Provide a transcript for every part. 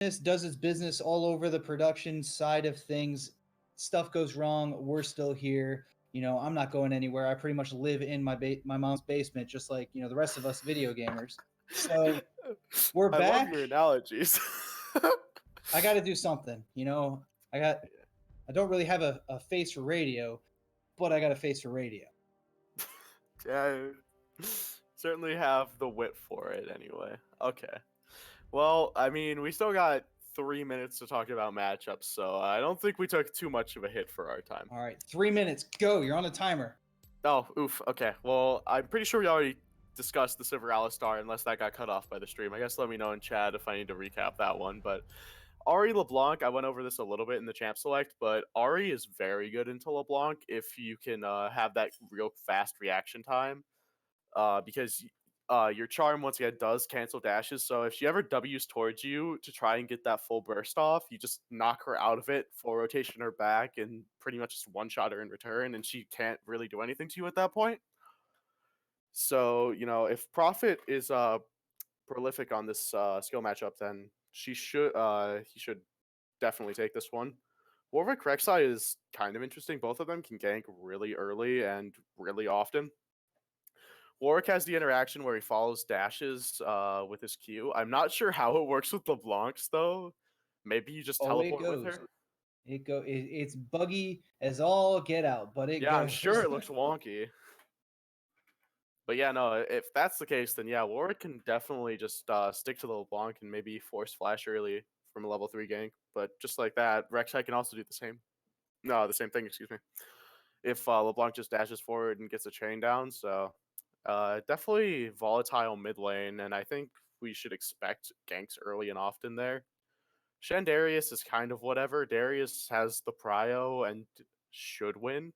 does its business all over the production side of things. Stuff goes wrong. We're still here. I'm not going anywhere. I pretty much live in my mom's basement, just like the rest of us video gamers. So we're I love back. your analogies. I got to do something. I don't really have a face for radio, but I got a face for radio. Yeah, certainly have the wit for it anyway. Okay. Well, I mean, we still got 3 minutes to talk about matchups, so I don't think we took too much of a hit for our time. All right, 3 minutes. Go. You're on a timer. Oh, oof. Okay. Well, I'm pretty sure we already discussed the Silver Alistar, unless that got cut off by the stream. I guess let me know in chat if I need to recap that one. But Ari LeBlanc, I went over this a little bit in the champ select, but Ari is very good into LeBlanc if you can have that real fast reaction time. Because your charm once again does cancel dashes, so if she ever W's towards you to try and get that full burst off, you just knock her out of it, full rotation her back, and pretty much just one shot her in return, and she can't really do anything to you at that point. So if Prophet is prolific on this skill matchup, then he should definitely take this one. Warwick Rek'Sai is kind of interesting. Both of them can gank really early and really often. Warwick has the interaction where he follows dashes with his Q. I'm not sure how it works with LeBlanc's though. Maybe you just teleport with her. It's buggy as all get out, but it goes. Yeah, I'm sure it looks wonky. But yeah, no, if that's the case, then yeah, Warwick can definitely just stick to the LeBlanc and maybe force flash early from a level 3 gank. But just like that, Rek'Sai can also do the same. No, the same thing, excuse me. If LeBlanc just dashes forward and gets a chain down, so definitely volatile mid lane, and I think we should expect ganks early and often there. Shen Darius is kind of whatever. Darius has the prio and should win.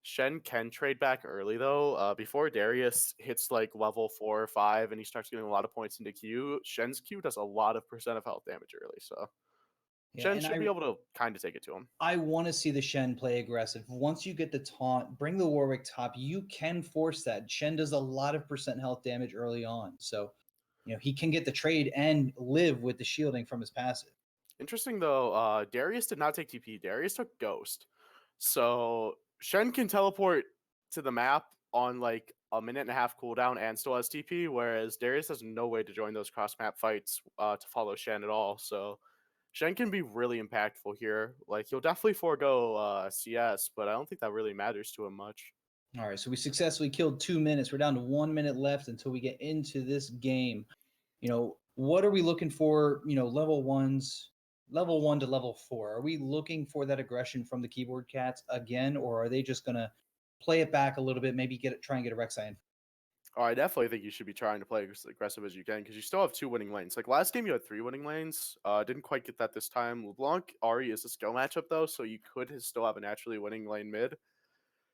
Shen can trade back early though. Before Darius hits like level 4 or 5 and he starts getting a lot of points into Q, Shen's Q does a lot of percent of health damage early, so Shen should be able to kind of take it to him. I want to see the Shen play aggressive. Once you get the taunt, bring the Warwick top, you can force that. Shen does a lot of percent health damage early on. So, he can get the trade and live with the shielding from his passive. Interesting though, Darius did not take TP. Darius took Ghost. So Shen can teleport to the map on like a minute and a half cooldown and still has TP, whereas Darius has no way to join those cross map fights to follow Shen at all. So Shen can be really impactful here. Like he'll definitely forego CS, but I don't think that really matters to him much. All right, so we successfully killed 2 minutes. We're down to 1 minute left until we get into this game. What are we looking for? Level 1 to level 4. Are we looking for that aggression from the keyboard cats again, or are they just gonna play it back a little bit, maybe try and get a Rek'Sai in? Oh, I definitely think you should be trying to play as aggressive as you can because you still have 2 winning lanes. Like last game, you had 3 winning lanes. Didn't quite get that this time. LeBlanc Ari is a skill matchup though, so you could still have a naturally winning lane mid.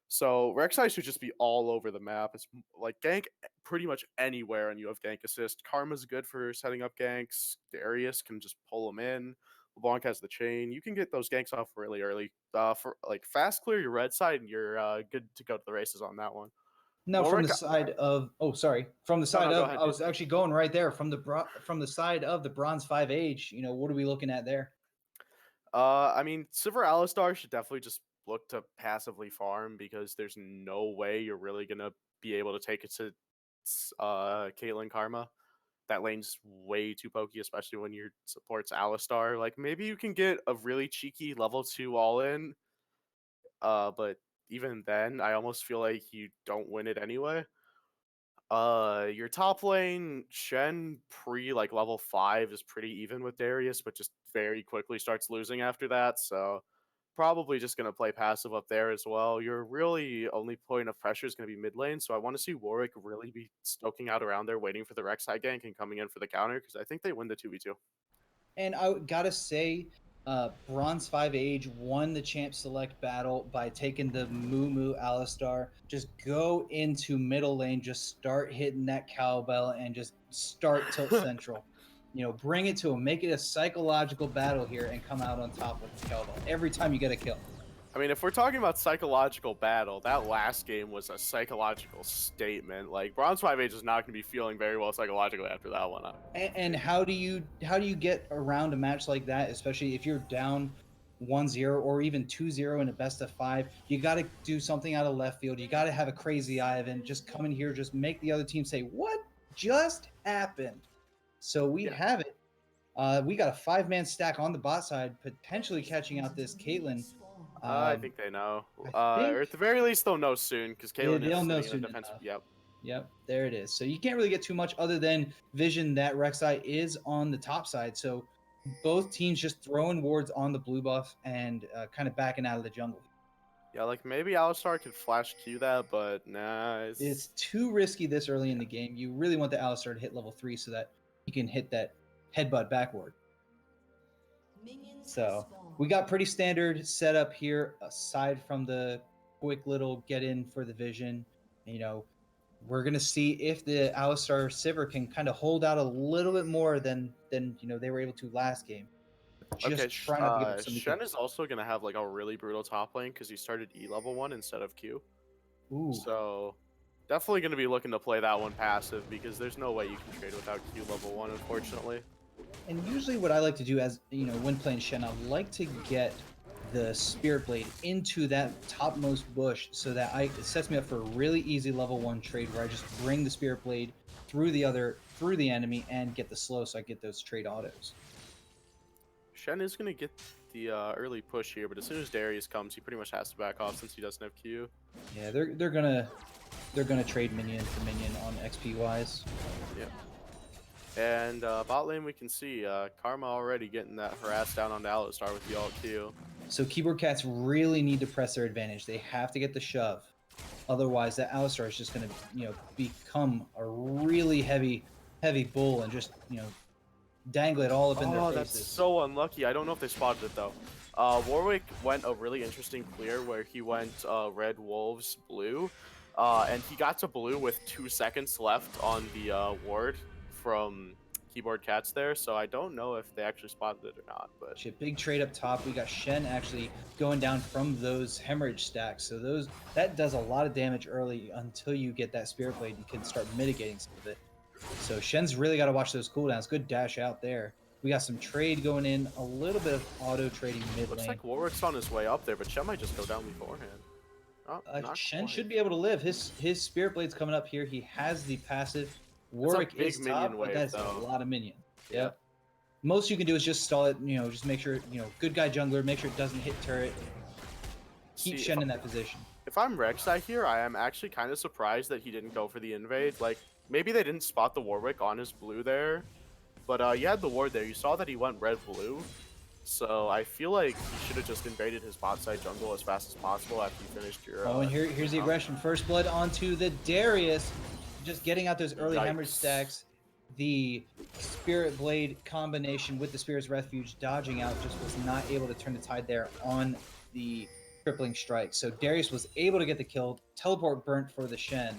So Rek'Sai should just be all over the map. It's like gank pretty much anywhere, and you have gank assist. Karma's good for setting up ganks. Darius can just pull them in. LeBlanc has the chain. You can get those ganks off really early. For like fast clear your red side, and you're good to go to the races on that one. Now, from the side of I was actually going right there from the side of the Bronze 5 Age. What are we looking at there? I mean, Silver Alistar should definitely just look to passively farm because there's no way you're really gonna be able to take it to Caitlyn Karma. That lane's way too pokey, especially when you supports Alistar. Like maybe you can get a really cheeky level 2 all in, but even then, I almost feel like you don't win it anyway. Your top lane, Shen pre like level 5 is pretty even with Darius, but just very quickly starts losing after that. So probably just gonna play passive up there as well. Your really only point of pressure is gonna be mid lane, so I want to see Warwick really be stoking out around there, waiting for the Rek'Sai gank and coming in for the counter because I think they win the 2v2. And I gotta say, Bronze 5 Age won the champ select battle by taking the Moo Alistar. Just go into middle lane, just start hitting that cowbell, and just start tilt central. Bring it to him, make it a psychological battle here, and come out on top with the cowbell every time you get a kill. I mean, if we're talking about psychological battle, that last game was a psychological statement. Like, Bronze 5H is not going to be feeling very well psychologically after that one. And how do you get around a match like that, especially if you're down 1-0 or even 2-0 in a best of 5? You got to do something out of left field. You got to have a crazy Ivan just come in here, just make the other team say, "What just happened?" So we Yeah. have it. We got a 5-man stack on the bot side, potentially catching out this Caitlyn. I think they know. I think Or at the very least, they'll know soon because Caitlyn is they'll know sitting in a soon defensive. enough. Yep. Yep, there it is. So you can't really get too much other than vision that Rek'Sai is on the top side. So both teams just throwing wards on the blue buff and kind of backing out of the jungle. Yeah, like maybe Alistar could flash Q that, but nah. It's too risky this early in the game. You really want the Alistar to hit level 3 so that you can hit that headbutt backward. So we got pretty standard setup here, aside from the quick little get in for the vision. You know, we're gonna see if the Alistar Sivir can kind of hold out a little bit more than they were able to last game. Okay, Just try not to give up so many Shen kills. is also gonna have like a really brutal top lane because he started E level 1 instead of Q. Ooh. So definitely gonna be looking to play that one passive because there's no way you can trade without Q level 1, unfortunately. And usually what I like to do as, when playing Shen, I like to get the Spirit Blade into that topmost bush so that it sets me up for a really easy level 1 trade where I just bring the Spirit Blade through the enemy and get the slow so I get those trade autos. Shen is gonna get the early push here, but as soon as Darius comes, he pretty much has to back off since he doesn't have Q. Yeah, they're gonna trade minion for minion on XP wise. Yep. And bot lane we can see Karma already getting that harass down on the Alistar with the alt Q. So keyboard cats really need to press their advantage. They have to get the shove. Otherwise, that Alistar is just going to, become a really heavy bull and just, dangle it all up in their faces. Oh, that's so unlucky. I don't know if they spotted it though. Warwick went a really interesting clear where he went red, wolves, blue. And he got to blue with 2 seconds left on the ward from keyboard cats there, so I don't know if they actually spotted it or not. But big trade up top. We got Shen actually going down from those hemorrhage stacks, so that does a lot of damage early until you get that Spirit Blade. You can start mitigating some of it. So Shen's really got to watch those cooldowns. Good dash out there. We got some trade going in, a little bit of auto trading mid lane. Looks like Warwick's on his way up there, but Shen might just go down beforehand. Oh, Shen should be able to live. His Spirit Blade's coming up here. He has the passive. Warwick is top, but that's a lot of minions. Yep. Most you can do is just stall it, just make sure, good guy jungler, make sure it doesn't hit turret. Keep Shen in that position. If I'm Rek'Sai here, I am actually kind of surprised that he didn't go for the invade. Like, maybe they didn't spot the Warwick on his blue there, but you had the ward there. You saw that he went red-blue, so I feel like he should have just invaded his bot side jungle as fast as possible after you finished your... and here's the aggression. First blood onto the Darius. Just getting out those early hemorrhage stacks. The Spirit Blade combination with the Spirit's Refuge dodging out just was not able to turn the tide there on the crippling strike. So Darius was able to get the kill. Teleport burnt for the Shen.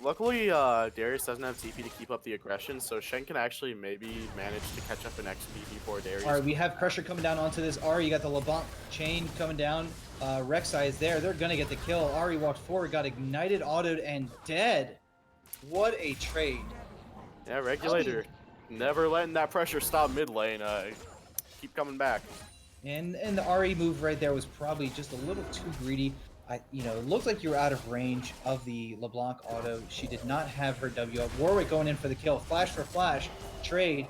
Luckily, Darius doesn't have TP to keep up the aggression, so Shen can actually maybe manage to catch up in XP before Darius. All right, we have pressure coming down onto this Ahri. You got the LeBlanc chain coming down. Rek'Sai is there. They're going to get the kill. Ahri walked forward, got ignited, autoed, and dead. What a trade. Yeah, Regulator. Never letting that pressure stop mid lane. Keep coming back. And the Ahri move right there was probably just a little too greedy. It looked like you were out of range of the LeBlanc auto. She did not have her W up. Warwick going in for the kill. Flash for flash. Trade.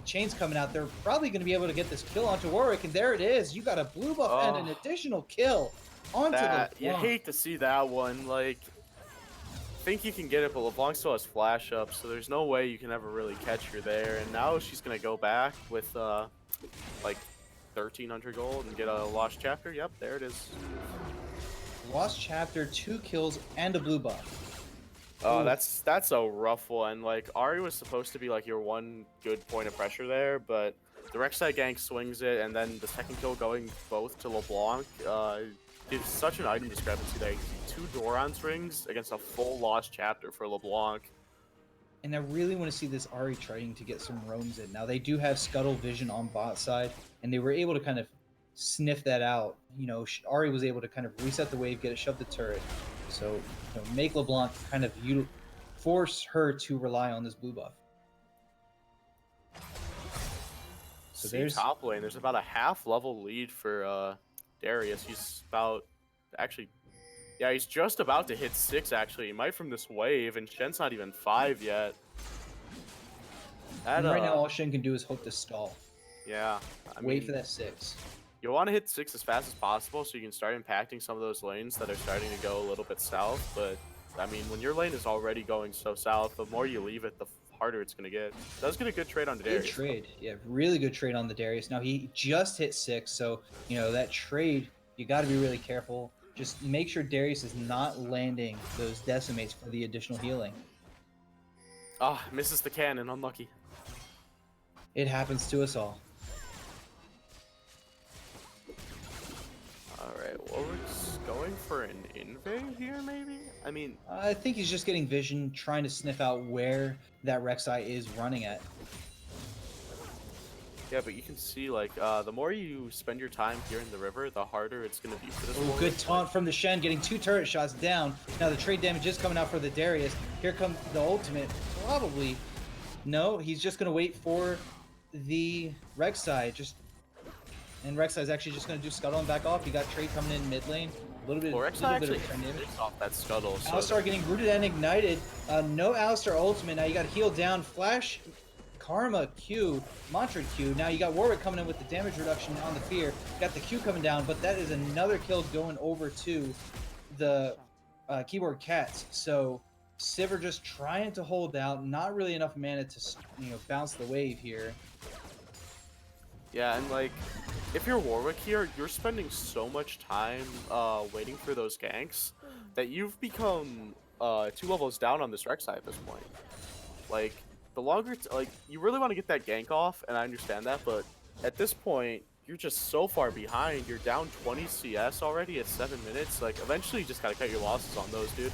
Chain's coming out. They're probably going to be able to get this kill onto Warwick, and there it is. You got a blue buff and an additional kill onto LeBlanc. You hate to see that one. Like, think you can get it, but LeBlanc still has flash up, so there's no way you can ever really catch her there. And now she's going to go back with, like, 1,300 gold and get a lost chapter. Yep, there it is. Lost chapter, 2 kills, and a blue buff. Oh, that's a rough one. Like, Ahri was supposed to be like your one good point of pressure there, but the Rek'Sai gank swings it, and then the second kill going both to LeBlanc. There's such an item discrepancy there. 2 Doran's rings against a full lost chapter for LeBlanc. And I really want to see this Ahri trying to get some roams in. Now, they do have Scuttle Vision on bot side, and they were able to kind of sniff that out. Ari was able to kind of reset the wave, get it shoved the turret. So make LeBlanc kind of force her to rely on this blue buff. So there's top lane. There's about a half level lead for Darius. He's about actually, yeah, he's just about to hit 6 actually. He might from this wave, and Shen's not even 5 yet. And right now, all Shen can do is hope to stall. Yeah, wait for that 6. You want to hit 6 as fast as possible so you can start impacting some of those lanes that are starting to go a little bit south. But I mean, when your lane is already going so south, the more you leave it, the harder it's going to get. Does get a good trade on the Darius. Good trade. Yeah, really good trade on the Darius. Now, he just hit 6, so, that trade, you got to be really careful. Just make sure Darius is not landing those decimates for the additional healing. Ah, misses the cannon. Unlucky. It happens to us all. Alright, Warwick's going for an invade here, maybe? I mean... I think he's just getting vision, trying to sniff out where that Rek'Sai is running at. Yeah, but you can see, like, the more you spend your time here in the river, the harder it's going to be for this Warwick. Good taunt from the Shen, getting 2 turret shots down. Now the trade damage is coming out for the Darius. Here comes the ultimate. Probably. No, he's just going to wait for the Rek'Sai. And Rek'Sai's actually just going to do scuttle and back off. He got trade coming in mid lane. A little bit of trade damage. Off that scuttle. Alistar getting rooted and ignited. No Alistar ultimate. Now you got heal down. Flash, Karma Q, Mantra Q. Now you got Warwick coming in with the damage reduction on the fear. Got the Q coming down, but that is another kill going over to the keyboard cats. So Sivir just trying to hold out. Not really enough mana to bounce the wave here. Yeah, and like, if you're Warwick here, you're spending so much time waiting for those ganks that you've become 2 levels down on this Rek'Sai at this point. Like, the longer, you really want to get that gank off, and I understand that, but at this point, you're just so far behind. You're down 20 CS already at 7 minutes. Like, eventually, you just gotta cut your losses on those, dude.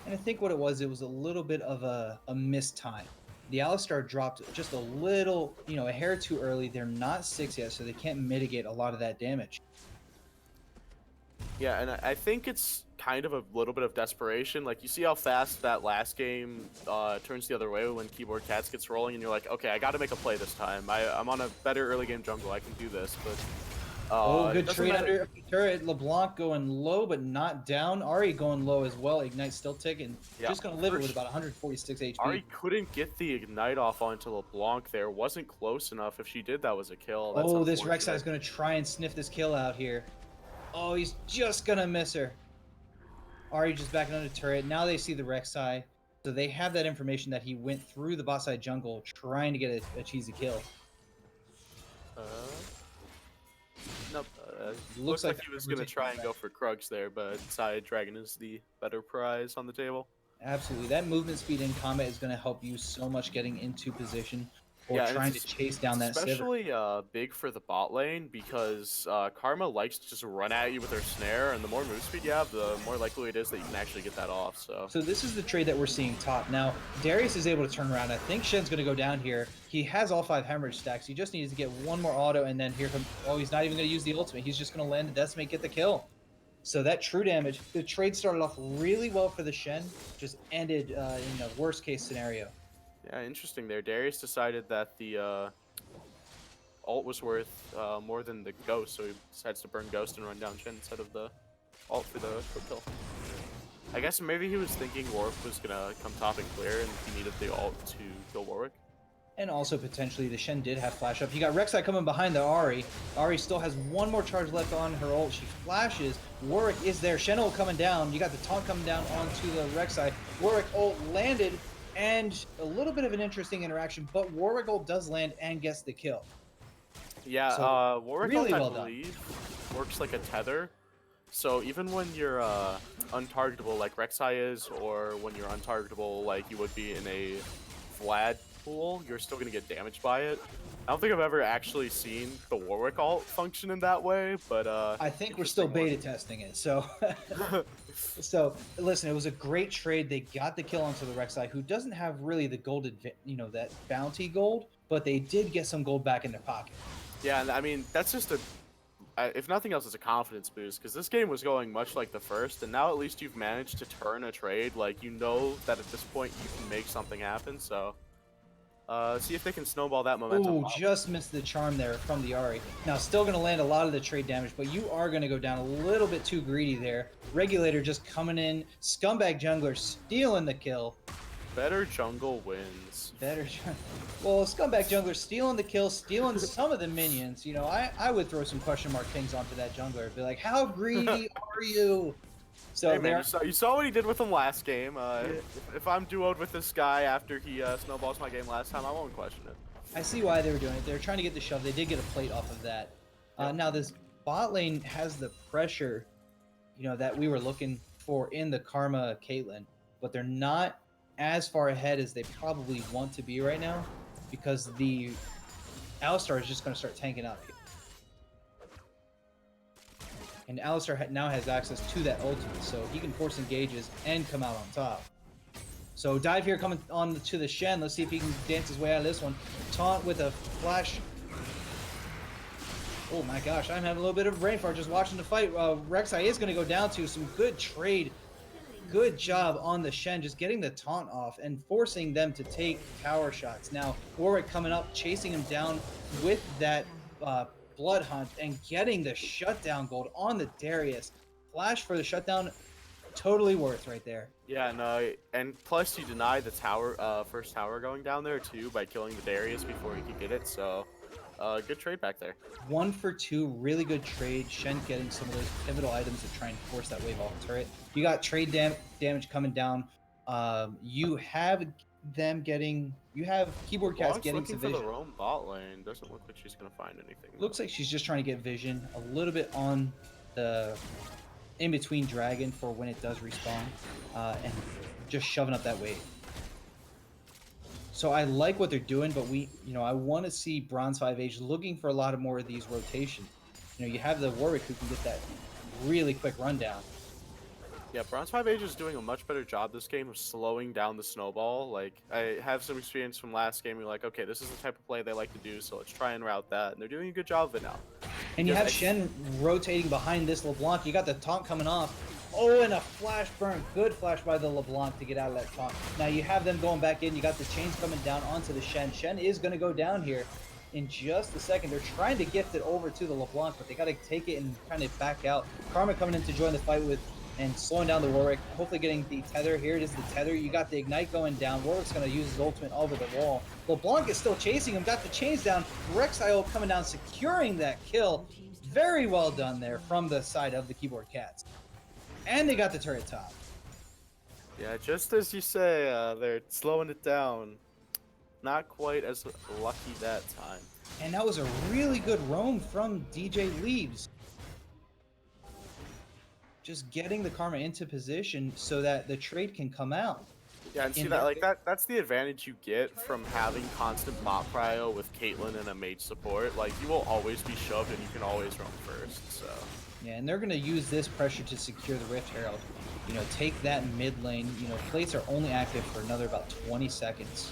And I think what it was a little bit of a missed time. The Alistar dropped just a little, a hair too early. They're not 6 yet, so they can't mitigate a lot of that damage. Yeah, and I think it's kind of a little bit of desperation. Like, you see how fast that last game turns the other way when Keyboard Cats gets rolling, and you're like, okay, I got to make a play this time. I'm on a better early game jungle. I can do this, but... good trade under turret. LeBlanc going low, but not down. Ari going low as well. Ignite still ticking. Yeah, just going to live it with about 146 HP. Ari couldn't get the Ignite off onto LeBlanc there. Wasn't close enough. If she did, that was a kill. That's this Rek'Sai is going to try and sniff this kill out here. Oh, he's just going to miss her. Ari just backing under turret. Now they see the Rek'Sai. So they have that information that he went through the bot side jungle trying to get a cheesy kill. Nope. Looks like he was going to try and go for Krugs there, but Side Dragon is the better prize on the table. Absolutely. That movement speed in combat is going to help you so much getting into position or trying to chase down that Sivir. Especially big for the bot lane because Karma likes to just run at you with her snare, and the more move speed you have, the more likely it is that you can actually get that off. So this is the trade that we're seeing top. Now, Darius is able to turn around. I think Shen's going to go down here. He has all 5 hemorrhage stacks. He just needs to get one more auto, and then here comes... Oh, he's not even going to use the ultimate. He's just going to land the decimate, get the kill. So that true damage, the trade started off really well for the Shen, just ended in a worst case scenario. Yeah, interesting there. Darius decided that the ult was worth more than the ghost, so he decides to burn ghost and run down Shen instead of the ult for the quick kill. I guess maybe he was thinking Warwick was gonna come top and clear, and he needed the ult to kill Warwick. And also potentially the Shen did have flash up. You got Rek'Sai coming behind the Ari. Ari still has one more charge left on her ult. She flashes. Warwick is there. Shen ult coming down. You got the taunt coming down onto the Rek'Sai. Warwick ult landed. And a little bit of an interesting interaction, but Warwick ult does land and gets the kill. Yeah, so, Warwick really ult, I believe, works like a tether. So even when you're untargetable like Rek'Sai is, or when you're untargetable like you would be in a Vlad pool, you're still going to get damaged by it. I don't think I've ever actually seen the Warwick ult function in that way, but I think we're still beta testing it, so... So, listen, it was a great trade. They got the kill onto the Rek'Sai, who doesn't have really the gold, that bounty gold, but they did get some gold back in their pocket. Yeah, and I mean, that's just a if nothing else, it's a confidence boost because this game was going much like the first, and now at least you've managed to turn a trade. Like, you know that at this point you can make something happen. So, see if they can snowball that momentum. Oh, just missed the charm there from the Ari. Now, still going to land a lot of the trade damage, but you are going to go down a little bit too greedy there. Regulator just coming in. Scumbag Jungler stealing the kill. Better jungle wins. Well, Scumbag Jungler stealing the kill, stealing some of the minions. You know, I would throw some question mark things onto that jungler. Be like, how greedy are you? So hey man, you saw what he did with him last game. If I'm duoed with this guy after he snowballs my game last time, I won't question it. I see why they were doing it. They were trying to get the shove. They did get a plate off of that. Yep. Now this bot lane has the pressure, you know, that we were looking for in the Karma Caitlyn, but they're not as far ahead as they probably want to be right now because the Alistar is just going to start tanking out here. And Alistar now has access to that ultimate, so he can force engages and come out on top. So dive here coming on to the Shen. Let's see if he can dance his way out of this one. Taunt with a flash. Oh my gosh, I'm having a little bit of brain fart just watching the fight. Rek'Sai is going to go down to some good trade. Good job on the Shen, just getting the taunt off and forcing them to take power shots. Now, Warwick coming up, chasing him down with that Blood Hunt and getting the shutdown gold on the Darius. Flash for the shutdown, totally worth right there. Yeah, no, and plus you deny the tower, first tower going down there too by killing the Darius before he could get it, so good trade back there. 1 for 2, really good trade. Shen getting some of those pivotal items to try and force that wave off the turret. You got trade damage coming down. You have them getting, you have Keyboard Cats getting some vision. For the roam bot lane. Doesn't look like she's gonna find anything. Looks like she's just trying to get vision a little bit on the in-between dragon for when it does respawn, and just shoving up that wave. So I like what they're doing, but I want to see Bronze 5H looking for a lot of more of these rotations. You know, you have the Warwick who can get that really quick rundown. Yeah, Bronze 5H is doing a much better job this game of slowing down the snowball. Like, I have some experience from last game. You're like, okay, this is the type of play they like to do, so let's try and route that. And they're doing a good job of it now. And you have Shen rotating behind this LeBlanc. You got the taunt coming off. Oh, and a flash burn. Good flash by the LeBlanc to get out of that taunt. Now you have them going back in. You got the chains coming down onto the Shen. Shen is going to go down here in just a second. They're trying to gift it over to the LeBlanc, but they got to take it and kind of back out. Karma coming in to join the fight with and slowing down the Warwick. Hopefully getting the tether. Here it is, the tether. You got the ignite going down. Warwick's going to use his ultimate over the wall. LeBlanc is still chasing him. Got the chains down. Rek'Sai coming down, securing that kill. Very well done there from the side of the Keyboard Cats. And they got the turret top. Yeah, just as you say, they're slowing it down. Not quite as lucky that time. And that was a really good roam from DJ Leaves. Just getting the Karma into position so that the trade can come out. Yeah, and see that's the advantage you get from having constant bot prio with Caitlyn and a mage support. Like, you will always be shoved and you can always roam first, so. Yeah, and they're going to use this pressure to secure the Rift Herald. You know, take that mid lane. You know, plates are only active for another about 20 seconds.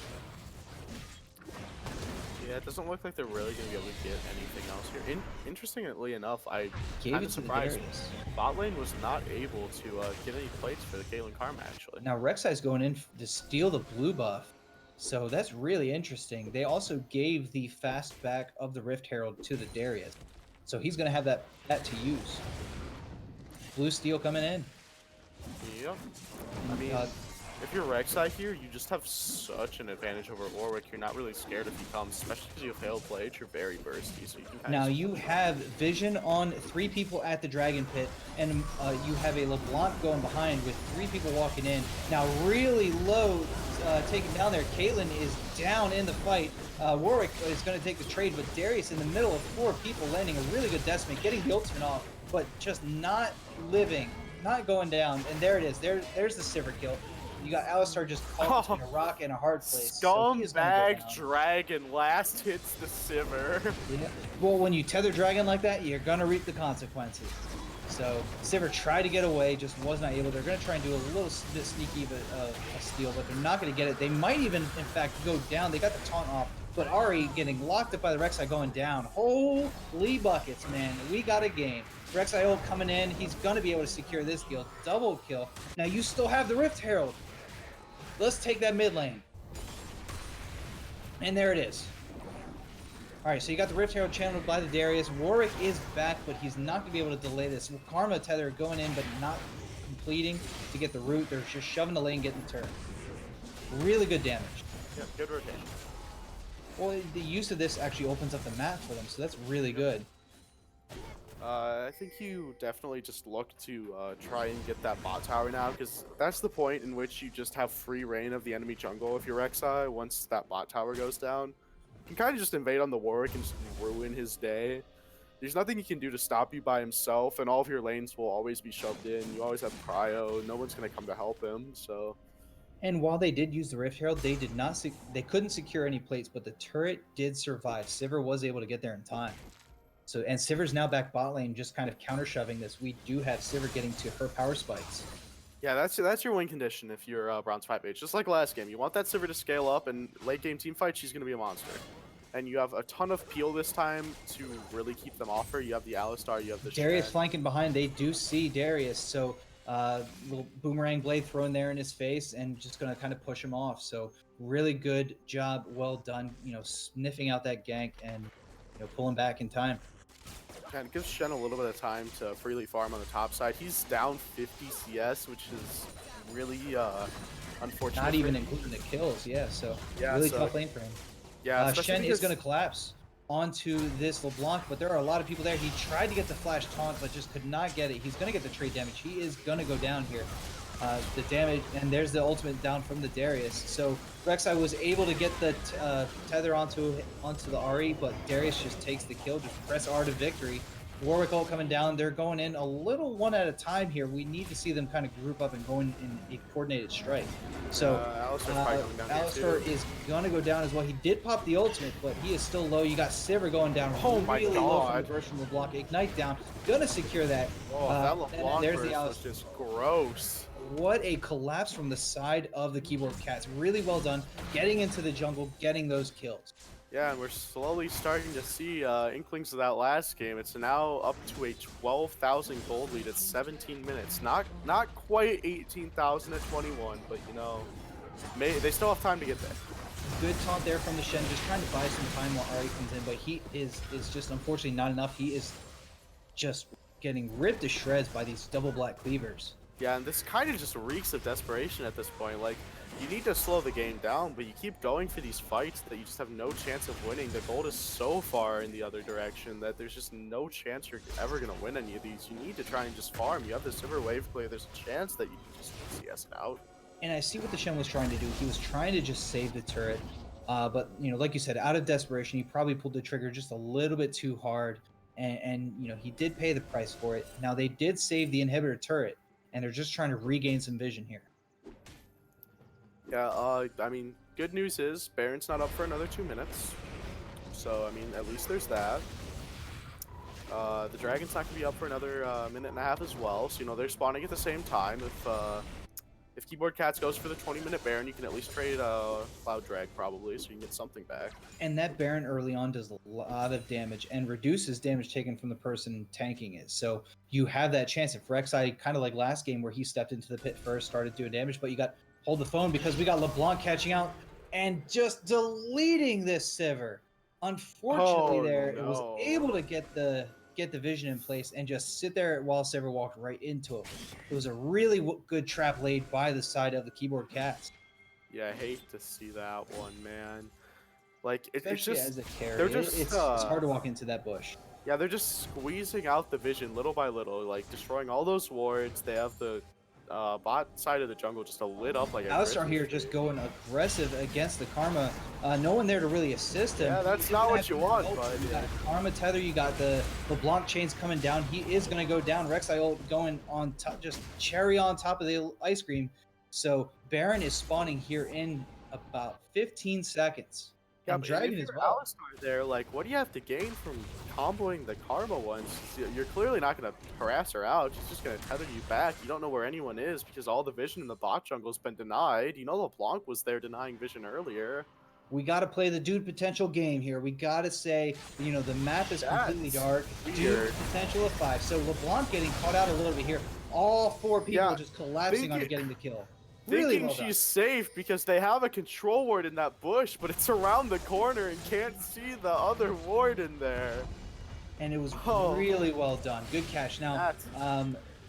Yeah, it doesn't look like they're really going to be able to get anything else here. Interestingly enough, I gave kind it of to surprised Darius. bot lane was not able to get any plates for the Caitlyn Karma, actually. Now, Rek'Sai's going in to steal the blue buff. So that's really interesting. They also gave the fast back of the Rift Herald to the Darius. So he's going to have that to use. Blue steel coming in. Yep. I mean, if you're Rek'Sai here, you just have such an advantage over Warwick. You're not really scared if he comes, especially because you have failed play. You're very bursty, so you can kind Now you have vision on 3 people at the Dragon Pit, and you have a LeBlanc going behind with 3 people walking in. Now really low, taken down there. Caitlyn is down in the fight. Warwick is going to take the trade, but Darius in the middle of 4 people landing a really good decimate, getting the ultimate off, but just not living, not going down. And there it is. There's the Sivir kill. You got Alistar just caught between a rock and a hard place. Scumbag Dragon last hits the Sivir. Yeah. Well, when you tether Dragon like that, you're going to reap the consequences. So Sivir tried to get away, just was not able. They're going to try and do a little bit sneaky of a steal, but they're not going to get it. They might even, in fact, go down. They got the taunt off But Ari getting locked up by the Rek'Sai going down. Holy buckets, man. We got a game. Rek'Sai ult coming in. He's going to be able to secure this kill. Double kill. Now you still have the Rift Herald. Let's take that mid lane. And there it is. All right, so you got the Rift Herald channeled by the Darius. Warwick is back, but he's not going to be able to delay this. Karma Tether going in, but not completing to get the root. They're just shoving the lane, getting the turret. Really good damage. Yep, good rotation. Well, the use of this actually opens up the map for them, so that's really good. I think you definitely just look to try and get that bot tower now, because that's the point in which you just have free reign of the enemy jungle if you're Rek'Sai. Once that bot tower goes down, you can kind of just invade on the Warwick and just ruin his day. There's nothing he can do to stop you by himself, and all of your lanes will always be shoved in. You always have cryo. No one's going to come to help him, so... And while they did use the Rift Herald, they did not. They couldn't secure any plates, but the turret did survive. Sivir was able to get there in time. So, and Sivir's now back bot lane, just kind of counter shoving this. We do have Sivir getting to her power spikes. Yeah, that's your win condition if you're Bronze 5H. Just like last game, you want that Sivir to scale up, and late game team fight, she's going to be a monster. And you have a ton of peel this time to really keep them off her. You have the Alistar, you have the Darius Shen. flanking behind. They do see Darius, so little boomerang blade thrown there in his face, and just going to kind of push him off. So really good job, well done. You know, sniffing out that gank and pulling back in time. And it gives Shen a little bit of time to freely farm on the top side. He's down 50 CS, which is really unfortunate. Not even including the kills, yeah. So yeah, really tough lane for him. Yeah, Shen is going to collapse onto this LeBlanc, but there are a lot of people there. He tried to get the flash taunt, but just could not get it. He's going to get the trade damage. He is going to go down here. The damage, and there's the ultimate down from the Darius. So Rek'Sai was able to get the tether onto the Ahri, but Darius just takes the kill. Just press R to victory. Warwick ult coming down. They're going in a little one at a time here. We need to see them kind of group up and go in a coordinated strike. So Alistar is going to go down as well. He did pop the ultimate, but he is still low. You got Sivir going down really low from the burst from LeBlanc. Ignite down. Going to secure that. Oh, that LeBlanc there's the burst was just gross. What a collapse from the side of the keyboard cats. Really well done. Getting into the jungle, getting those kills. Yeah, and we're slowly starting to see inklings of that last game. It's now up to a 12,000 gold lead at 17 minutes. Not quite 18,000 at 21, but they still have time to get there. Good taunt there from the Shen, just trying to buy some time while Ahri comes in, but he is just unfortunately not enough. He is just getting ripped to shreds by these double black cleavers. Yeah, and this kind of just reeks of desperation at this point. Like, you need to slow the game down, but you keep going for these fights that you just have no chance of winning. The gold is so far in the other direction that there's just no chance you're ever going to win any of these. You need to try and just farm. You have the Sivir wave play. There's a chance that you can just CS it out. And I see what the Shen was trying to do. He was trying to just save the turret. But, like you said, out of desperation, he probably pulled the trigger just a little bit too hard. And he did pay the price for it. Now, they did save the inhibitor turret, and they're just trying to regain some vision here. Yeah, I mean, good news is Baron's not up for another 2 minutes. So, I mean, at least there's that. The Dragon's not going to be up for another minute and a half as well. So, they're spawning at the same time. If Keyboard Cats goes for the 20-minute Baron, you can at least trade Cloud Drag probably, so you can get something back. And that Baron early on does a lot of damage and reduces damage taken from the person tanking it. So you have that chance. If Rek'Sai, kind of like last game where he stepped into the pit first, started doing damage, but you got hold the phone because we got LeBlanc catching out and just deleting this Sivir. Unfortunately, it was able to get the vision in place and just sit there while Sivir walked right into it. It was a really good trap laid by the side of the keyboard cats. Yeah, I hate to see that one, man. Like, it's just as a carry, it's hard to walk into that bush. Yeah, they're just squeezing out the vision little by little, like destroying all those wards. They have the bot side of the jungle just lit up like a Alistar here just going aggressive against the Karma. No one there to really assist him. Yeah, that's not what you want, but you got Karma tether, you got the LeBlanc chains coming down. He is going to go down. Rek'Sai ult going on top, just cherry on top of the ice cream. So Baron is spawning here in about 15 seconds. Yeah, and Dragon if as you're well. Alistar there, like, what do you have to gain from comboing the Karma ones? You're clearly not going to harass her out. She's just going to tether you back. You don't know where anyone is because all the vision in the bot jungle's been denied. LeBlanc was there denying vision earlier. we got to play the dude potential game here. We got to say, you know, the map is completely dark. Dude potential of 5. So LeBlanc getting caught out a little bit here. All 4 people just collapsing on getting the kill. Really thinking she's safe because they have a control ward in that bush, but it's around the corner and can't see the other ward in there. And it was really well done. Good catch. Now,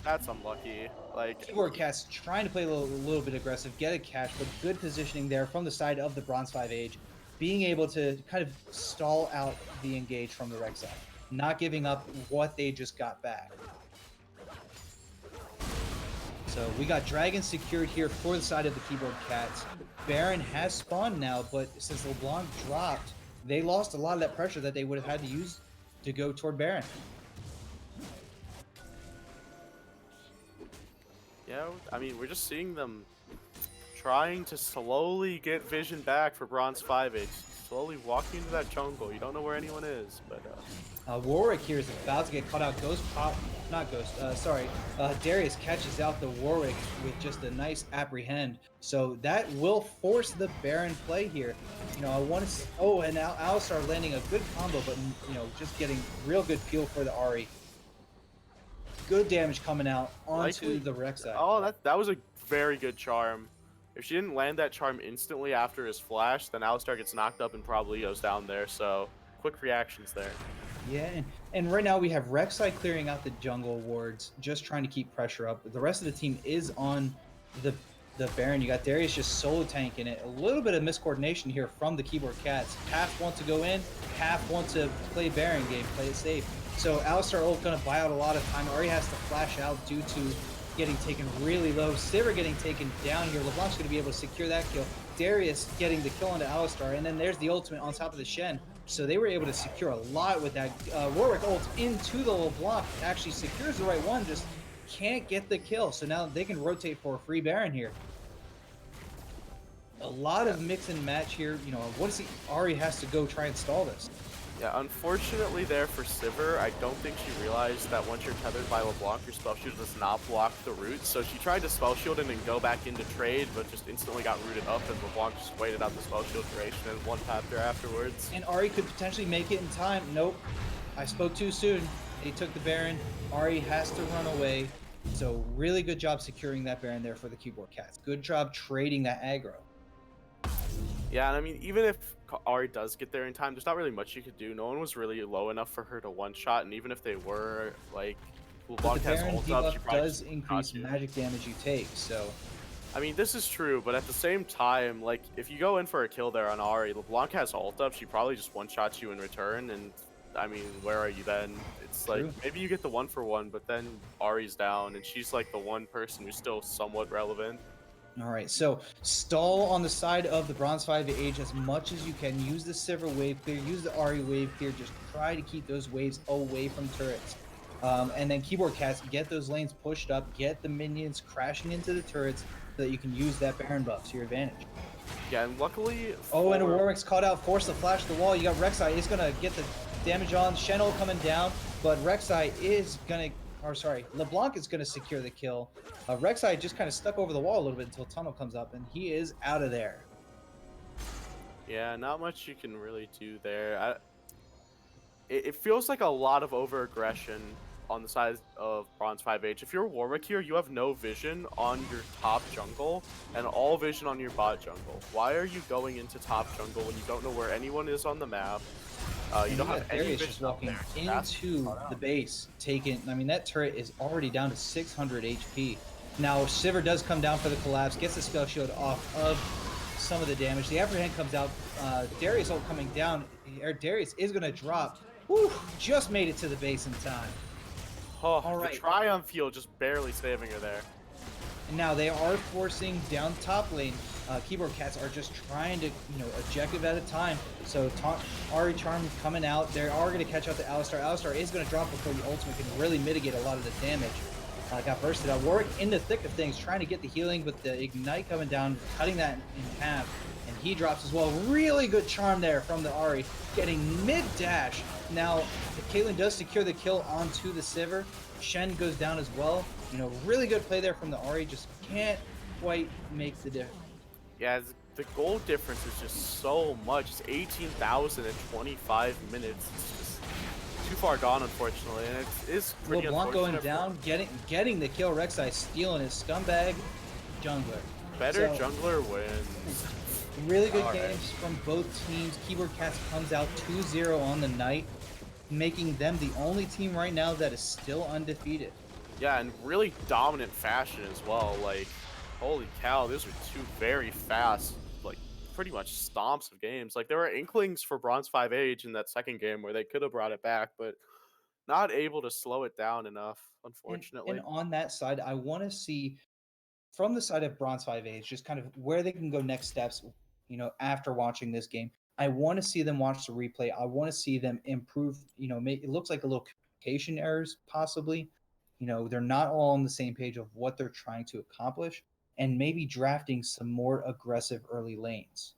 that's unlucky. Like Keyboard Cats trying to play a little bit aggressive, get a catch, but good positioning there from the side of the Bronze 5 Age, being able to kind of stall out the engage from the Rek'Sai, not giving up what they just got back. So we got Dragon secured here for the side of the Keyboard Cats. Baron has spawned now, but since LeBlanc dropped, they lost a lot of that pressure that they would have had to use to go toward Baron. Yeah, I mean, we're just seeing them trying to slowly get vision back for Bronze 5H. Slowly walking into that jungle. You don't know where anyone is, but... Warwick here is about to get caught out. Darius catches out the Warwick with just a nice apprehend. So that will force the Baron play here. You know, I want to... Oh, and now Alistar landing a good combo, but, you know, just getting real good peel for the Ahri. Good damage coming out onto the Rek'Sai. Oh, that was a very good charm. If she didn't land that charm instantly after his flash, then Alistar gets knocked up and probably goes down there. So, quick reactions there. Yeah, and right now we have Rek'Sai clearing out the jungle wards, just trying to keep pressure up. The rest of the team is on the Baron. You got Darius just solo tanking it. A little bit of miscoordination here from the Keyboard Cats. Half want to go in, half want to play Baron game, play it safe. So Alistar ult gonna buy out a lot of time. Ahri has to flash out due to getting taken really low. Sivir getting taken down here. LeBlanc's gonna be able to secure that kill. Darius getting the kill onto Alistar, and then there's the ultimate on top of the Shen. So they were able to secure a lot with that. Warwick ult into the LeBlanc. Actually secures the right one, just can't get the kill. So now they can rotate for a free Baron here. A lot of mix and match here. You know, what is he? Ahri has to go try and stall this. Yeah, unfortunately there for Sivir, I don't think she realized that once you're tethered by LeBlanc, your spell shield does not block the root. So she tried to spell shield and then go back into trade, but just instantly got rooted up, and LeBlanc just waited out the spell shield duration and one-tapped her afterwards. And Ahri could potentially make it in time. Nope, I spoke too soon. They took the Baron. Ahri has to run away. So really good job securing that Baron there for the Keyboard Cats. Good job trading that aggro. Yeah, and I mean, even if Ahri does get there in time, there's not really much you could do. No one was really low enough for her to one-shot, and even if they were, like, LeBlanc has ult up, she probably does increase magic damage you take, so... I mean, this is true, but at the same time, like, if you go in for a kill there on Ahri, LeBlanc has ult up, she probably just one-shots you in return, and, I mean, where are you then? It's like, maybe you get the 1-for-1, but then Ahri's down, and she's, like, the one person who's still somewhat relevant. All right, so stall on the side of the Bronze 5 Age as much as you can. Use the Sivir wave clear, use the Ahri wave clear. Just try to keep those waves away from turrets. And then Keyboard Cats, get those lanes pushed up, get the minions crashing into the turrets so that you can use that Baron buff to your advantage. Yeah, and luckily... Oh, and a Warwick's caught out, force the flash the wall. You got Rek'Sai, is going to get the damage on. Shen ult coming down, but Rek'Sai is going to... Or sorry, LeBlanc is going to secure the kill. Rek'Sai just kind of stuck over the wall a little bit until Tunnel comes up, and he is out of there. Yeah, not much you can really do there. It feels like a lot of over-aggression on the side of Bronze 5H. If you're Warwick here, you have no vision on your top jungle and all vision on your bot jungle. Why are you going into top jungle when you don't know where anyone is on the map? You don't have any vision just walking into the base, taking... I mean, that turret is already down to 600 HP. Now, Sivir does come down for the collapse, gets the spell shield off of some of the damage. The apprehend comes out. Darius ult coming down. Darius is going to drop. Whew, just made it to the base in time. Oh, all right. The Triumph field just barely saving her there. And now they are forcing down top lane. Keyboard Cats are just trying to, objective at a time. So Ahri Charm coming out. They are going to catch out the Alistar. Alistar is going to drop before the ultimate can really mitigate a lot of the damage. Got bursted out. Warwick in the thick of things, trying to get the healing, but the Ignite coming down, cutting that in half. And he drops as well. Really good charm there from the Ahri, getting mid-dash. Now, Caitlyn does secure the kill onto the Sivir. Shen goes down as well. Really good play there from the Ahri, just can't quite make the difference. Yeah, the goal difference is just so much. It's 18,000 in 25 minutes. It's just too far gone, unfortunately, and it is pretty LeBlanc going unfortunate. down, getting the kill. Rek'Sai stealing his scumbag jungler. Better So, jungler wins. really good All games from both teams. Keyboard Cats comes out 2-0 on the night, making them the only team right now that is still undefeated. Yeah, and really dominant fashion as well. Like, holy cow, those were two very fast, like, pretty much stomps of games. Like, there were inklings for Bronze 5 Age in that second game where they could have brought it back, but not able to slow it down enough, And unfortunately. on that side, I want to see from the side of Bronze 5 Age just kind of where they can go next steps, after watching this game. I want to see them watch the replay. I want to see them improve, it looks like a little communication errors possibly. They're not all on the same page of what they're trying to accomplish and maybe drafting some more aggressive early lanes.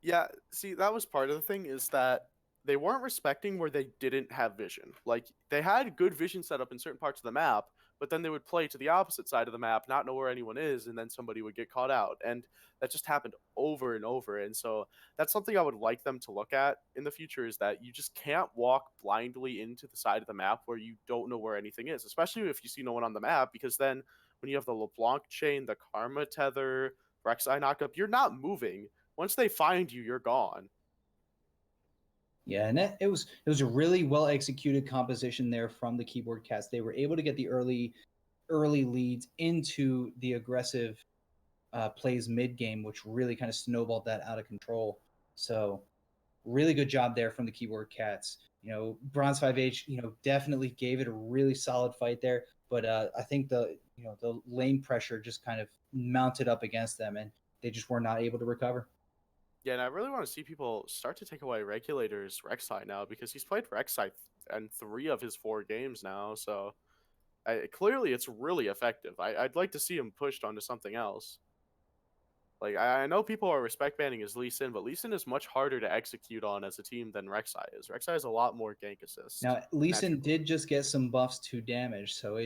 Yeah, see, that was part of the thing is that they weren't respecting where they didn't have vision. Like, they had good vision set up in certain parts of the map, but then they would play to the opposite side of the map, not know where anyone is, and then somebody would get caught out. And that just happened over and over. And so that's something I would like them to look at in the future is that you just can't walk blindly into the side of the map where you don't know where anything is, especially if you see no one on the map, because then when you have the LeBlanc chain, the Karma tether, Rek'Sai knockup, you're not moving. Once they find you, you're gone. Yeah, and it was a really well executed composition there from the Keyboard Cats. They were able to get the early leads into the aggressive plays mid game, which really kind of snowballed that out of control. So really good job there from the Keyboard Cats. Bronze 5H, definitely gave it a really solid fight there, but I think the lane pressure just kind of mounted up against them, and they just were not able to recover. Yeah, and I really want to see people start to take away Regulator's Rek'Sai now because he's played Rek'Sai in 3 of his 4 games now. So clearly it's really effective. I'd like to see him pushed onto something else. Like, I know people are respect banning his Lee Sin, but Lee Sin is much harder to execute on as a team than Rek'Sai is. Rek'Sai has a lot more gank assist. Now, Lee Sin naturally. did just get some buffs to damage, so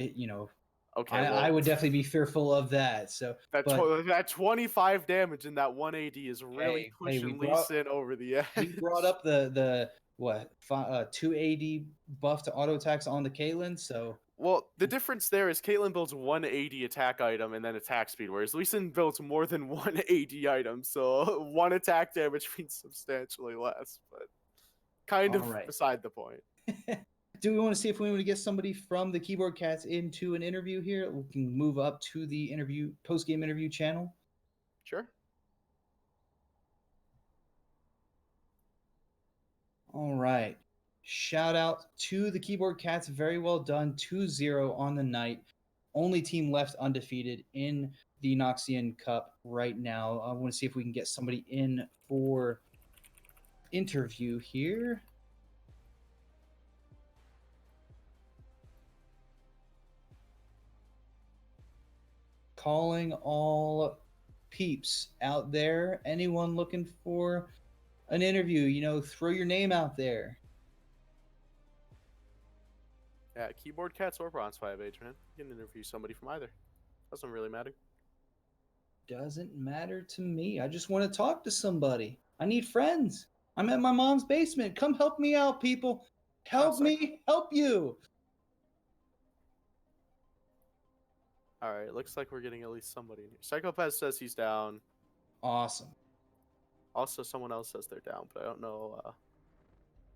Okay, I well, would definitely be fearful of that. So, but that 25 damage in that 1 AD is really hey, pushing Lee Sin over the edge. we brought up the what 2 AD buff to auto attacks on the Caitlyn, so Well, the difference there is Caitlyn builds 180 attack item and then attack speed, whereas Lee Sin builds more than 180 item, so 1 attack damage means substantially less, but kind all of right. beside the point. Do we want to see if we want to get somebody from the Keyboard Cats into an interview here? We can move up to the post-game interview channel. Sure. All right. Shout out to the Keyboard Cats. Very well done. 2-0 on the night. Only team left undefeated in the Noxian Cup right now. I want to see if we can get somebody in for interview here. Calling all peeps out there. Anyone looking for an interview, throw your name out there. Yeah, Keyboard Cats or Bronze 5H, man. You can interview somebody from either. Doesn't really matter. Doesn't matter to me. I just want to talk to somebody. I need friends. I'm at my mom's basement. Come help me out, people. Help me help you. All right, looks like we're getting at least somebody in here. Psychopath says he's down. Awesome. Also, someone else says they're down, but I don't know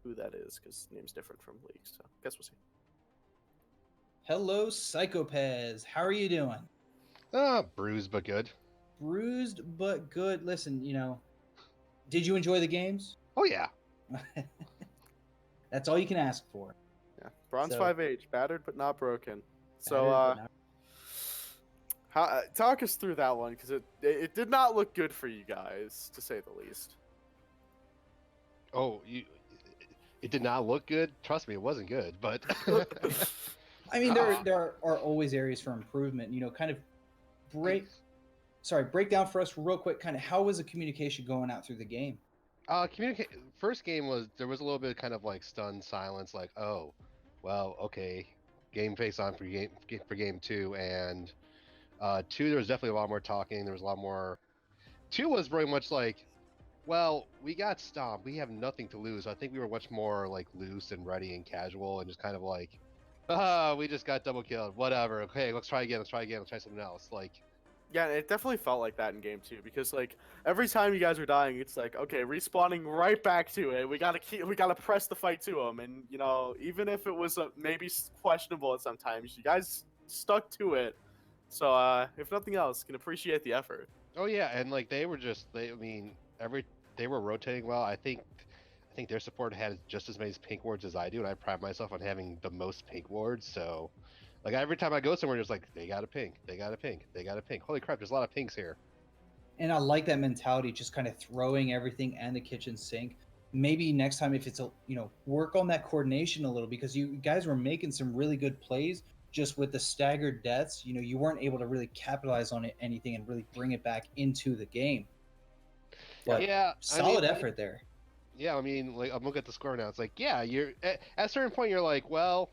who that is because the name's different from leagues. So, guess we'll see. Hello, Psychopez. How are you doing? Bruised but good. Bruised but good. Listen, did you enjoy the games? Oh yeah. That's all you can ask for. Yeah, Bronze So- 5H, battered but not broken. So, talk us through that one because it did not look good for you guys, to say the least. Oh, it did not look good. Trust me, it wasn't good. But I mean, there are always areas for improvement. Kind of break down for us real quick. Kind of how was the communication going out through the game? First game there was a little bit of kind of like stunned silence, like, oh, well, okay, game face on for game 2, and 2 there was definitely a lot more talking. There was a lot more 2 was very much like, well, we got stomped. We have nothing to lose. I think we were much more like loose and ready and casual and just kind of like, we just got double killed. Whatever. Okay, let's try again. Let's try again. Let's try something else. Like, Yeah, it definitely felt like that in game 2 because like every time you guys were dying, it's like okay, respawning right back to it. We gotta press the fight to them, and you know even if it was maybe questionable at sometimes, you guys stuck to it. So if nothing else, can appreciate the effort. oh yeah, and like they were just I mean, they were rotating well. I think their support had just as many pink wards as I do, and I pride myself on having the most pink wards. So, like every time I go somewhere, just like they got a pink, they got a pink, they got a pink. Holy crap, there's a lot of pinks here. And I like that mentality, just kind of throwing everything and the kitchen sink. Maybe next time, if it's work on that coordination a little, because you guys were making some really good plays, just with the staggered deaths. You weren't able to really capitalize on anything and really bring it back into the game. But Yeah, solid effort there. Yeah, I mean, like I'm looking at the score now. It's like, yeah, you're at a certain point, you're like, well,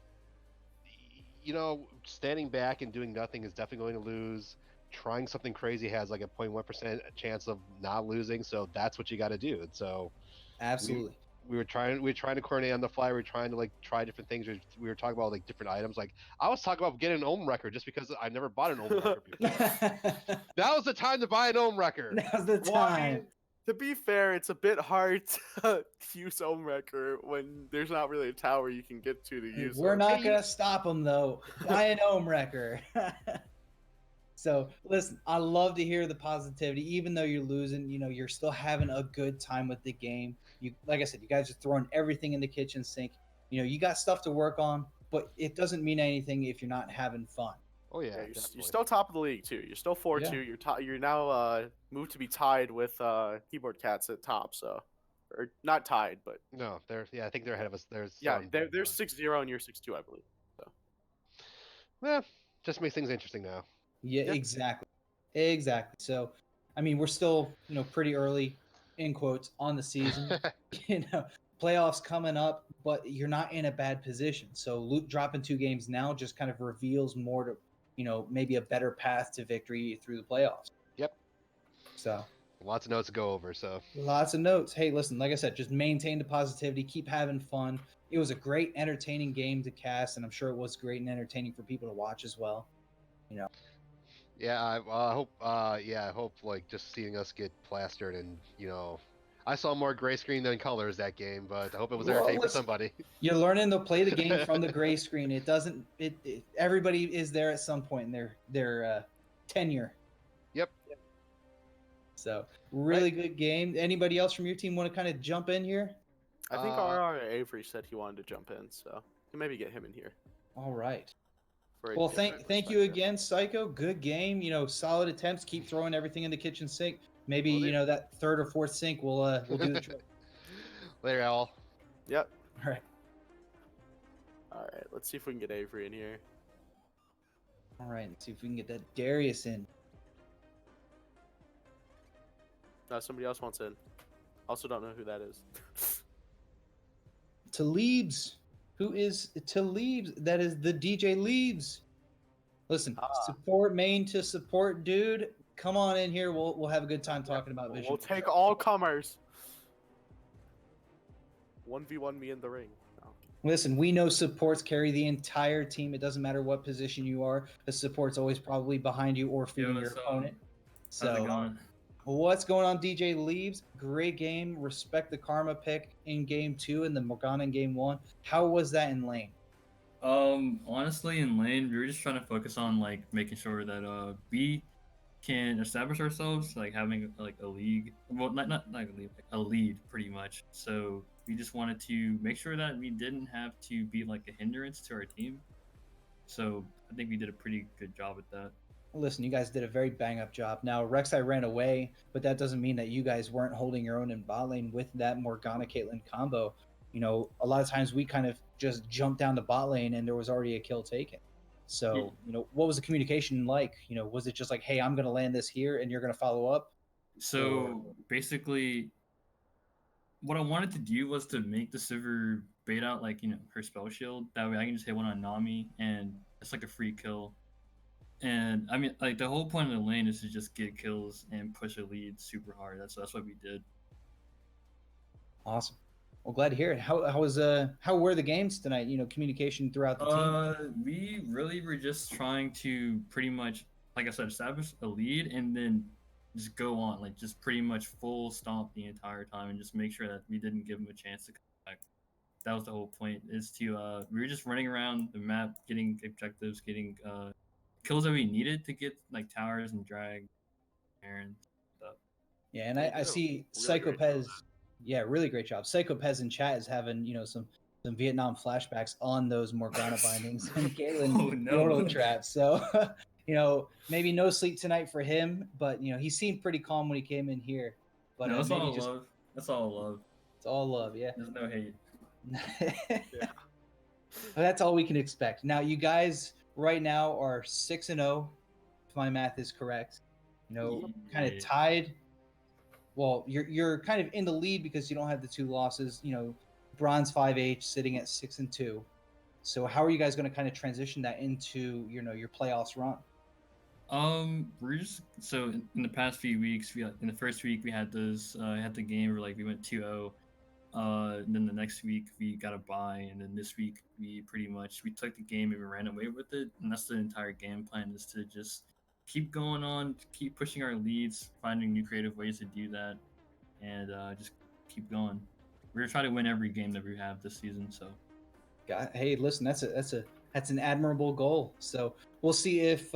standing back and doing nothing is definitely going to lose. Trying something crazy has like a 0.1% chance of not losing, so that's what you got to do. And so, Absolutely. we were trying to coordinate on the fly. We were trying to like try different things. We were talking about like different items. Like I was talking about getting an ohm record just because I never bought an ohm record before. That was the time to buy an ohm record. Now's the Well, I time. mean, to be fair, it's a bit hard to use Home Wrecker when there's not really a tower you can get to use We're it. not gonna stop them though. Buy an ohm wrecker. So listen, I love to hear the positivity, even though you're losing. You're still having a good time with the game. Like I said, you guys are throwing everything in the kitchen sink. You got stuff to work on, but it doesn't mean anything if you're not having fun. Oh yeah, Yeah, definitely. you're still top of the league too. You're still 4-2. You're now moved to be tied with Keyboard Cats at top. So, or not tied, but No, I think they're ahead of us. yeah, they're 6-0 and you're 6-2, I believe. So, Yeah, just makes things interesting now. Yeah, Yeah. exactly. So, I mean, we're still pretty early, in quotes, on the season. Playoffs coming up, but you're not in a bad position. So Luke dropping 2 games now just kind of reveals more to maybe a better path to victory through the playoffs. Yep. So Lots of notes to go over. So lots of notes. Hey, listen, like I said, just maintain the positivity, keep having fun. It was a great, entertaining game to cast, and I'm sure it was great and entertaining for people to watch as well. yeah, I hope. I hope like just seeing us get plastered and I saw more gray screen than colors that game, but I hope it was entertaining for somebody. You're learning to play the game from the gray screen. It doesn't. Everybody is there at some point in their tenure. Yep. So really good game. Anybody else from your team want to kind of jump in here? I think RR Avery said he wanted to jump in, so can maybe get him in here. All right. For a Well, different thank you perspective. again, Psycho. Good game. Solid attempts. Keep throwing everything in the kitchen sink. Maybe Will do. that third or fourth sink will do the trick. Later, Al. Yep. All right. All right. Let's see if we can get Avery in here. All right. Let's see if we can get that Darius in. No, somebody else wants in. Also, don't know who that is. Talibs. Who is Talibs? That is the DJ Leaves. Listen, support main to support dude. Come on in here. We'll have a good time talking about Vision. We'll take all comers. 1v1 me in the ring. No. Listen, we know supports carry the entire team. It doesn't matter what position you are. The support's always probably behind you or feeding your opponent. How's it going? What's going on, DJ Leaves? Great game. Respect the Karma pick in game 2 and the Morgana in game 1. How was that in lane? Honestly, in lane, we were just trying to focus on like making sure that we can establish ourselves, like having like a league. Well, not like a league, like a lead, pretty much. So we just wanted to make sure that we didn't have to be like a hindrance to our team. So I think we did a pretty good job at that. Listen, you guys did a very bang-up job. Now, Rek'Sai ran away, but that doesn't mean that you guys weren't holding your own in bot lane with that Morgana-Caitlyn combo. A lot of times we kind of just jumped down to bot lane and there was already a kill taken. So, what was the communication like? Was it just like, hey, I'm going to land this here and you're going to follow up? So basically, what I wanted to do was to make the Sivir bait out like her spell shield. That way I can just hit one on Nami and it's like a free kill. And I mean, like the whole point of the lane is to just get kills and push a lead super hard. That's what we did. Awesome. Well, glad to hear it. How were the games tonight? Communication throughout the team. We really were just trying to pretty much, like I said, establish a lead and then just go on, like just pretty much full stomp the entire time and just make sure that we didn't give them a chance to come back. That was the whole point. Is to we were just running around the map, getting objectives, getting kills that we needed to get like towers and drag and stuff. Yeah, and They I did a see really Psycho great job. Pez. Yeah, really great job. Psycho Pez in chat is having some Vietnam flashbacks on those Morgana bindings and Galen Oh, no. Yodel traps. So maybe no sleep tonight for him, but he seemed pretty calm when he came in here. But No, that's maybe all just love. That's all love. it's all love. Yeah. There's no hate. Yeah. That's all we can expect. Now, you guys right now are 6-0, if my math is correct. Kind of Yeah. tied. Well, you're kind of in the lead because you don't have the 2 losses. Bronze 5H sitting at 6-2. So how are you guys going to kind of transition that into your playoffs run? We're just so in the past few weeks, in the first week we had had the game where like we went 2-0. And then the next week we got a bye, and then this week we took the game and we ran away with it, and that's the entire game plan, is to just keep going on, keep pushing our leads, finding new creative ways to do that, and just keep going. We're gonna try to win every game that we have this season. So, Hey, listen, that's an admirable goal. So we'll see if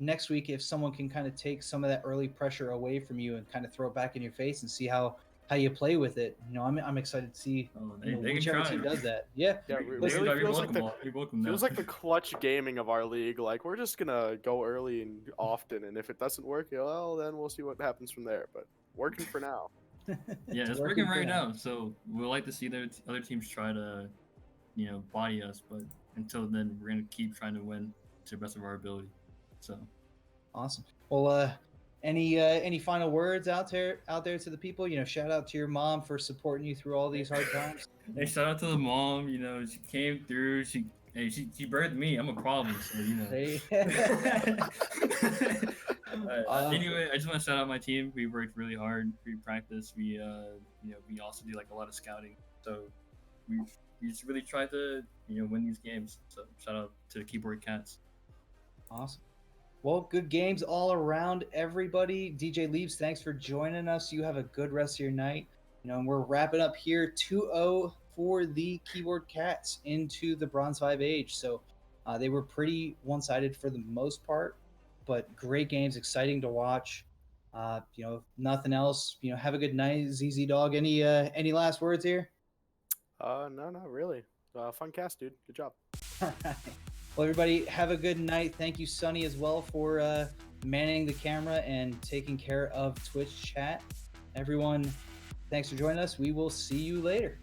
next week if someone can kind of take some of that early pressure away from you and kind of throw it back in your face and see how you play with it. I'm excited to see they whichever can try. team does that. Yeah. Yeah, Listen, really feels like the the clutch gaming of our league. Like, we're just gonna go early and often, and if it doesn't work, well, then we'll see what happens from there. But working for now. Yeah, it's working right now. So we'll like to see the other teams try to, body us. But until then, we're gonna keep trying to win to the best of our ability. So awesome. Well, any final words out there to the people? Shout out to your mom for supporting you through all these hard times. hey, shout out to the mom. She came through. She birthed me. I'm a problem. So Hey. Anyway, I just want to shout out my team. We worked really hard. We practiced. We we also do like a lot of scouting. So we just really tried to win these games. So shout out to the Keyboard Cats. Awesome. Well, good games all around, everybody. DJ Leaves, thanks for joining us. You have a good rest of your night. And we're wrapping up here 2-0 for the Keyboard Cats into the Bronze 5H. So they were pretty one-sided for the most part, but great games, exciting to watch. Nothing else. Have a good night, ZZ Dog. Any last words here? No, not really. Fun cast, dude. Good job. Well, everybody, have a good night. Thank you, Sonny, as well, for manning the camera and taking care of Twitch chat. Everyone, thanks for joining us. We will see you later.